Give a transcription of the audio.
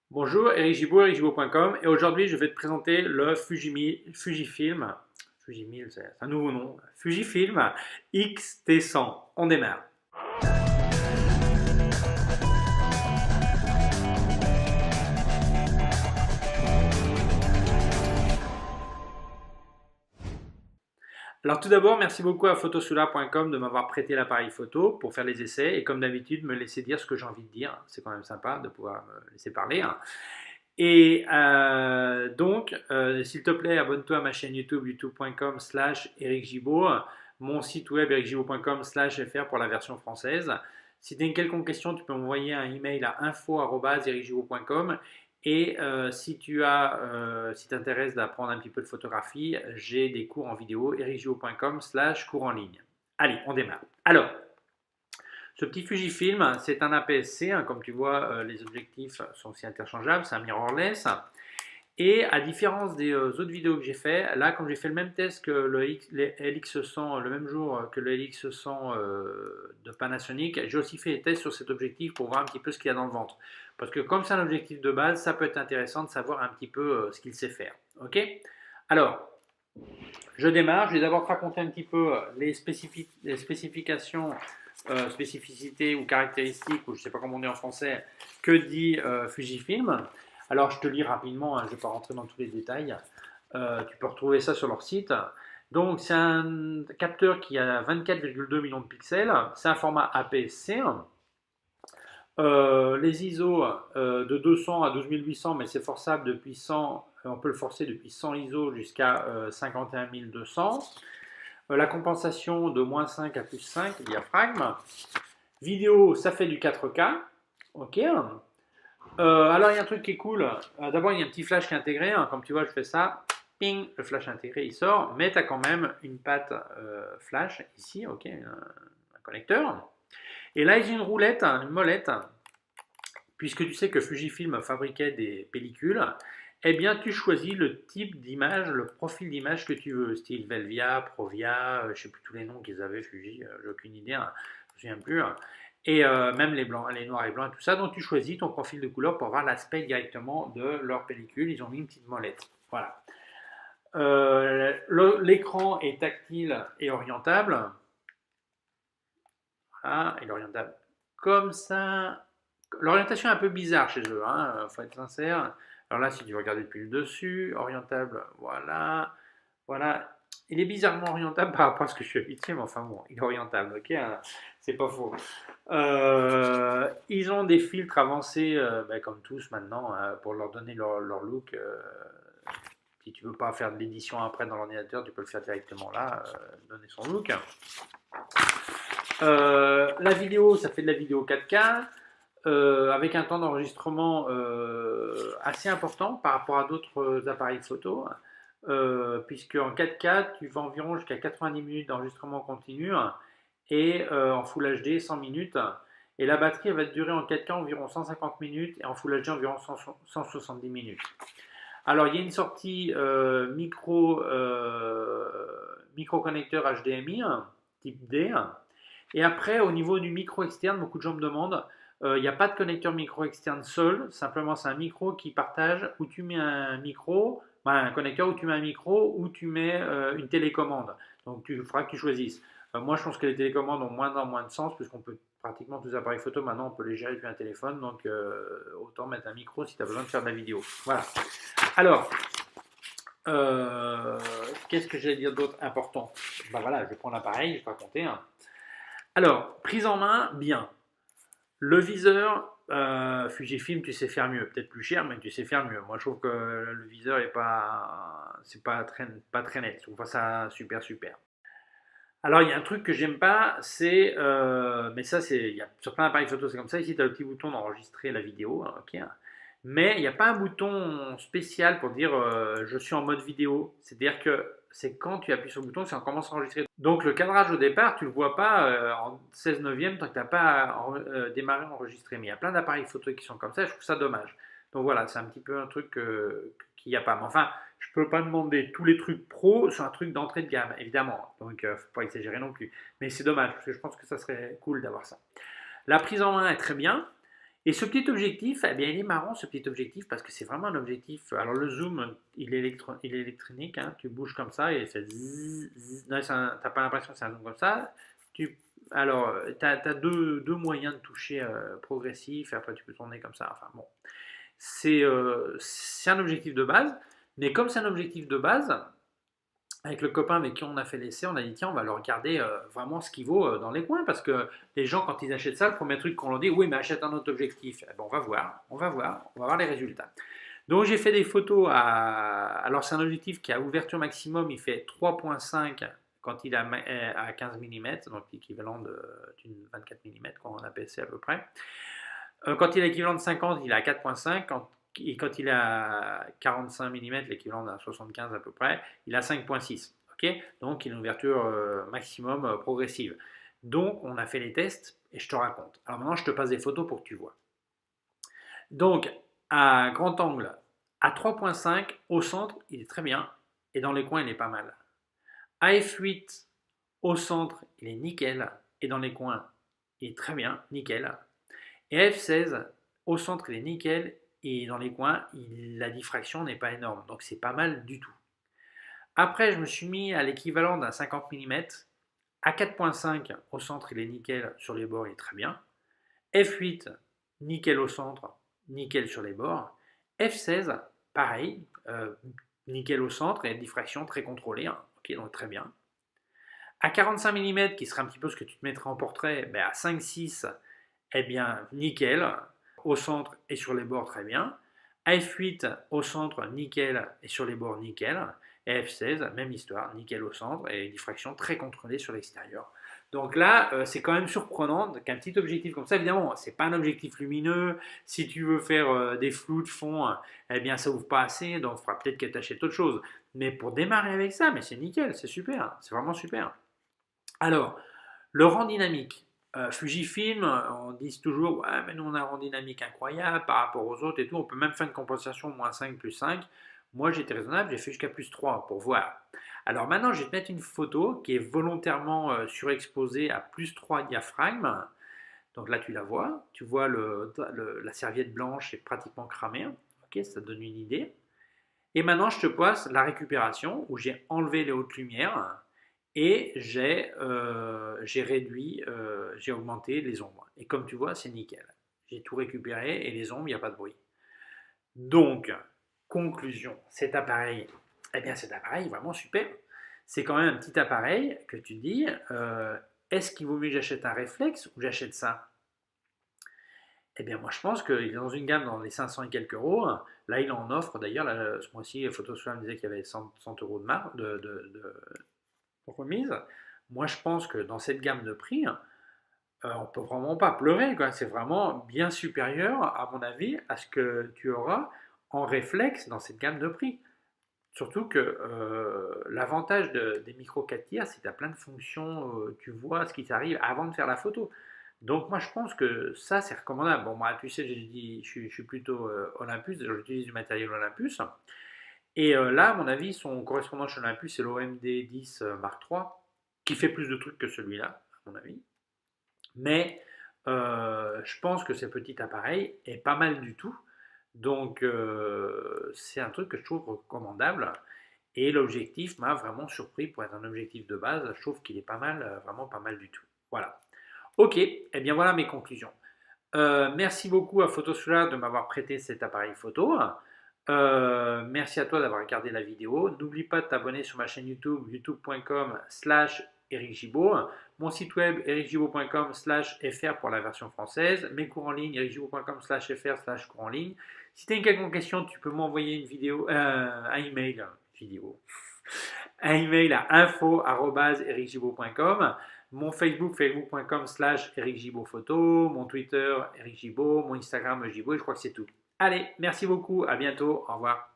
Bonjour, Eric Gibaud, ericgibaud.com et aujourd'hui je vais te présenter le Fujifilm, Fujifilm c'est un nouveau nom, Fujifilm X-T100. On démarre. Alors tout d'abord, merci beaucoup à photosula.com de m'avoir prêté l'appareil photo pour faire les essais et comme d'habitude me laisser dire ce que j'ai envie de dire. C'est quand même sympa de pouvoir me laisser parler. Et s'il te plaît, abonne-toi à ma chaîne YouTube, youtube.com/Eric Gibaud, mon site web ericgibaud.com/fr pour la version française. Si tu as une quelconque question, tu peux m'envoyer un email à info@ericgibaud.com. Et si t'intéresses d'apprendre un petit peu de photographie, j'ai des cours en vidéo, ericgibaud.com/cours en ligne. Allez, on démarre. Alors, ce petit Fujifilm, c'est un APS-C, hein, comme tu vois, les objectifs sont aussi interchangeables, c'est un mirrorless. Et à différence des autres vidéos que j'ai fait, là, comme j'ai fait le même test que le LX100, le même jour que le LX100 de Panasonic, j'ai aussi fait des tests sur cet objectif pour voir un petit peu ce qu'il y a dans le ventre. Parce que comme c'est un objectif de base, ça peut être intéressant de savoir un petit peu ce qu'il sait faire. Ok. Alors, je démarre. Je vais d'abord te raconter un petit peu les spécifications, spécificités ou caractéristiques, ou je ne sais pas comment on dit en français, que dit Fujifilm. Alors, je te lis rapidement, hein, je ne vais pas rentrer dans tous les détails. Tu peux retrouver ça sur leur site. Donc, c'est un capteur qui a 24,2 millions de pixels. C'est un format APS-C. Les ISO de 200 à 12800, mais c'est forçable depuis 100, on peut le forcer depuis 100 ISO jusqu'à 51200. La compensation de -5 à +5, diaphragme. Vidéo, ça fait du 4K. Ok. Alors, il y a un truc qui est cool. D'abord, il y a un petit flash qui est intégré. Hein. Comme tu vois, je fais ça. Ping, le flash intégré, il sort. Mais tu as quand même une patte flash ici. Ok, un connecteur. Et là, il y a une roulette, une molette. Puisque tu sais que Fujifilm fabriquait des pellicules, eh bien tu choisis le type d'image, le profil d'image que tu veux, style Velvia, Provia, je ne sais plus tous les noms qu'ils avaient, Fuji, j'ai aucune idée, hein, je ne me souviens plus. Et même les blancs, les noirs et blancs et tout ça, donc tu choisis ton profil de couleur pour voir l'aspect directement de leur pellicule. Ils ont mis une petite molette. Voilà. L'écran est tactile et orientable. Voilà, il est orientable comme ça. L'orientation est un peu bizarre chez eux, hein, faut être sincère. Alors là, si tu veux regarder depuis le dessus, orientable, voilà, voilà. Il est bizarrement orientable par rapport à ce que je suis habitué, mais enfin bon, il est orientable, ok, hein, c'est pas faux. Ils ont des filtres avancés, comme tous maintenant, pour leur donner leur look. Si tu veux pas faire de l'édition après dans l'ordinateur, tu peux le faire directement là, donner son look. La vidéo, ça fait de la vidéo 4K. Avec un temps d'enregistrement assez important par rapport à d'autres appareils photo, puisque en 4K, tu vas environ jusqu'à 90 minutes d'enregistrement continu et en Full HD 100 minutes. Et la batterie elle va durer en 4K environ 150 minutes et en Full HD environ 170 minutes. Alors, il y a une sortie micro connecteur HDMI type D. Et après, au niveau du micro externe, beaucoup de gens me demandent, il n'y a pas de connecteur micro externe seul, simplement c'est un micro qui partage où tu mets un micro, un connecteur où tu mets un micro, où tu mets une télécommande. Donc il faudra que tu choisisses. Moi je pense que les télécommandes ont moins en moins de sens, puisqu'on peut pratiquement tous les appareils photo, maintenant on peut les gérer depuis un téléphone, donc autant mettre un micro si tu as besoin de faire de la vidéo. Voilà. Alors, qu'est-ce que j'allais dire d'autre important? Ben voilà, je prends l'appareil, je vais te raconter. Hein. Alors, prise en main, bien. Le viseur, Fujifilm, tu sais faire mieux. Peut-être plus cher, mais tu sais faire mieux. Moi, je trouve que le viseur est c'est pas très net. Je trouve pas ça super, super. Alors, il y a un truc que j'aime pas, c'est, mais ça, sur plein d'appareils photo, c'est comme ça. Ici, tu as le petit bouton d'enregistrer la vidéo, hein, ok. Mais il n'y a pas un bouton spécial pour dire je suis en mode vidéo. C'est-à-dire que c'est quand tu appuies sur le bouton, c'est on commence à enregistrer. Donc le cadrage au départ, tu ne le vois pas en 16 neuvième tant que tu n'as pas démarré enregistré. Mais il y a plein d'appareils photo qui sont comme ça, je trouve ça dommage. Donc voilà, c'est un petit peu un truc qu'il n'y a pas. Mais enfin, je ne peux pas demander tous les trucs pro sur un truc d'entrée de gamme, évidemment. Donc il ne faut pas exagérer non plus. Mais c'est dommage, parce que je pense que ça serait cool d'avoir ça. La prise en main est très bien. Et ce petit objectif, eh bien, il est marrant ce petit objectif parce que c'est vraiment un objectif. Alors le zoom, il est électronique, hein, tu bouges comme ça et ça zzz, zzz. Non, t'as pas l'impression que c'est un zoom comme ça. Alors, tu as deux moyens de toucher progressif et après tu peux tourner comme ça. Enfin bon, c'est un objectif de base, mais comme c'est un objectif de base, avec le copain avec qui on a fait l'essai, on a dit tiens, on va le regarder vraiment ce qu'il vaut dans les coins parce que les gens, quand ils achètent ça, le premier truc qu'on leur dit, oui, mais achète un autre objectif. Eh ben, on va voir les résultats. Donc j'ai fait des photos alors c'est un objectif qui a ouverture maximum, il fait 3.5 quand il est à 15 mm, donc l'équivalent d'une 24 mm quand on a PC à peu près. Quand il est équivalent de 50, il est à 4.5. Et quand il est à 45 mm, l'équivalent d'un 75 à peu près, il a 5.6. Okay, donc il a une ouverture maximum progressive. Donc on a fait les tests et je te raconte. Alors maintenant je te passe des photos pour que tu vois. Donc à grand angle, à 3.5 au centre, il est très bien et dans les coins il est pas mal. À f8 au centre, il est nickel et dans les coins il est très bien, nickel. Et f16 au centre, il est nickel et dans les coins, la diffraction n'est pas énorme, donc c'est pas mal du tout. Après, je me suis mis à l'équivalent d'un 50 mm. À 4.5 au centre, il est nickel, sur les bords, il est très bien. F8, nickel au centre, nickel sur les bords. F16, pareil, nickel au centre et diffraction très contrôlée, hein. Ok, donc très bien. À 45 mm, qui serait un petit peu ce que tu te mettrais en portrait, ben à 5.6, eh bien nickel, au centre et sur les bords très bien. F8 au centre, nickel, et sur les bords, nickel. Et F16, même histoire, nickel au centre et diffraction très contrôlée sur l'extérieur. Donc là, c'est quand même surprenant qu'un petit objectif comme ça, évidemment, c'est pas un objectif lumineux. Si tu veux faire des flous de fond, eh bien ça ouvre pas assez, donc il faudra peut-être que tu achètes autre chose. Mais pour démarrer avec ça, mais c'est nickel, c'est super, c'est vraiment super. Alors, le rang dynamique. Fujifilm, on dit toujours, ouais, mais nous on a un rang dynamique incroyable par rapport aux autres et tout, on peut même faire une compensation moins 5 plus 5. Moi j'étais raisonnable, j'ai fait jusqu'à plus 3 pour voir. Alors maintenant je vais te mettre une photo qui est volontairement surexposée à plus 3 diaphragmes. Donc là tu la vois, tu vois la serviette blanche est pratiquement cramée. Ok, ça te donne une idée. Et maintenant je te passe la récupération où j'ai enlevé les hautes lumières. Et j'ai réduit, j'ai augmenté les ombres. Et comme tu vois, c'est nickel. J'ai tout récupéré et les ombres, il n'y a pas de bruit. Donc, conclusion, cet appareil, eh bien cet appareil est vraiment super. C'est quand même un petit appareil que tu dis, est-ce qu'il vaut mieux que j'achète un réflexe ou j'achète ça? Eh bien moi je pense qu'il est dans une gamme dans les 500 et quelques euros. Là il en offre d'ailleurs, ce mois-ci Photoswap me disait qu'il y avait 100 euros de remise. Moi, je pense que dans cette gamme de prix, on peut vraiment pas pleurer, quoi. C'est vraiment bien supérieur, à mon avis, à ce que tu auras en réflexe dans cette gamme de prix. Surtout que l'avantage des micro 4 tiers, c'est que tu as plein de fonctions, tu vois ce qui t'arrive avant de faire la photo. Donc moi je pense que ça c'est recommandable. Bon moi tu sais, j'ai dit, je suis plutôt Olympus, j'utilise du matériel Olympus. Et là, à mon avis, son correspondant chez Olympus, c'est l'OMD 10 Mark III, qui fait plus de trucs que celui-là, à mon avis. Mais je pense que ce petit appareil est pas mal du tout. Donc c'est un truc que je trouve recommandable. Et l'objectif m'a vraiment surpris pour être un objectif de base. Je trouve qu'il est pas mal, vraiment pas mal du tout. Voilà. Ok, et bien voilà mes conclusions. Merci beaucoup à Photoswap de m'avoir prêté cet appareil photo. Merci à toi d'avoir regardé la vidéo. N'oublie pas de t'abonner sur ma chaîne YouTube, youtube.com/Eric Gibaud. Mon site web, ericgibaud.com/fr pour la version française. Mes cours en ligne, ericgibaud.com/fr/cours en ligne. Si tu as une quelconque question, tu peux m'envoyer une vidéo, un email, un email à info@ericgibaud.com. Mon Facebook, facebook.com/ericgibaudphoto. Mon Twitter, Eric Gibaud. Mon Instagram, Gibaud. Je crois que c'est tout. Allez, merci beaucoup, à bientôt, au revoir.